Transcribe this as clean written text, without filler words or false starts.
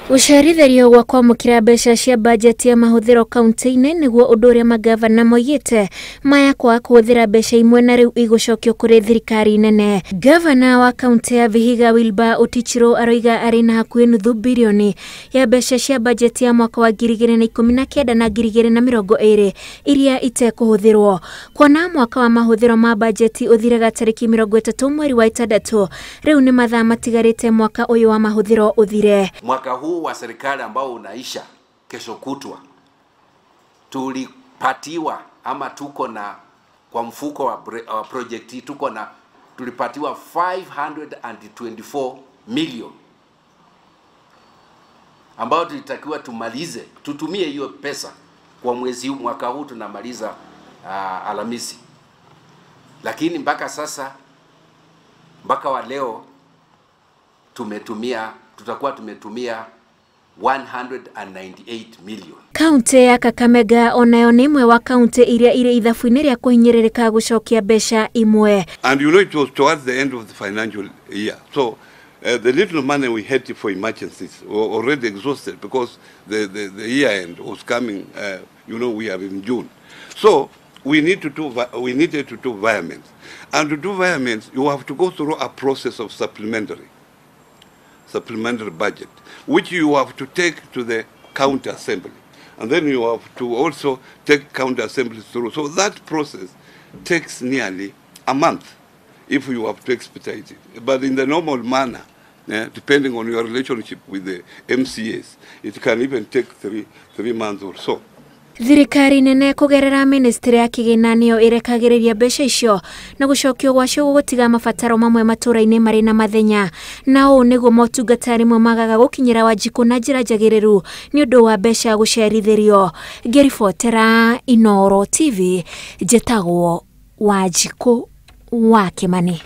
Gũcerithĩrio gwa kwamũkĩra mbeca cia bajeti ya mahũthĩro kaunti-inĩ nĩguo ũndũ ũrĩa magavana moigĩte maya kwaga kũhũthĩra mbeca imwe na rĩu igũcokio kũrĩ thirikari nene. Gavana wa kaunti ya Vihiga Wilbur Otichiro aroiga arĩ na hakuhĩ nuthu birioni ya mbeca cia bajeti ya mwaka wa 2019 na 2020 iria itekũhũthĩrwo. Kuona mwaka wa mahũthĩro ma bajeti ũthiraga tarĩki 30 mweri wa 6, rĩu nĩ mathaa matigarĩte mwaka ũyũ wa mahũthĩro ũthire. Mwaka huu wa serikali ambao unaisha kesho kutwa, tulipatiwa ama tuko na kwa mfuko wa project tulipatiwa 524 million ambao tulitakiwa tumalize, tutumie hiyo pesa kwa mwezi mwaka huu tunamaliza Alhamisi. Lakini mpaka sasa, mpaka wa leo tutakuwa tumetumia 198 million. Kaunti ya Kakamega onayo nĩ imwe wa kaunti iria irĩ ithabu-inĩ rĩa kũhinyĩrĩrĩka gũcokia mbeca imwe. And you know it was towards the end of the financial year. So the little money we had for emergencies were already exhausted because the year end was coming, we are in June. So we needed to do environments. And to do environments, you have to go through a process of supplementary budget, which you have to take to the county assembly, and then you have to also take county assembly through. So that process takes nearly a month if you have to expedite it. But in the normal manner, depending on your relationship with the MCAs, it can even take three months or so. Thirikari nene kũgerera ministry ya kĩgĩna nĩyo ĩrekagĩrĩria mbeca icio na gũcokio gwacio gũtiga mabataro mamwe matũra-inĩ marĩ na mathenya. Na ũũ nĩguo motungata rĩmwe magaga gũkinyĩra Wanjikũ na njĩra njagĩrĩru nĩ ũndũ wa mbeca gũcerithĩrio. Ngĩribotera Inooro TV, njĩtagwo Wanjikũ wa Kĩmani.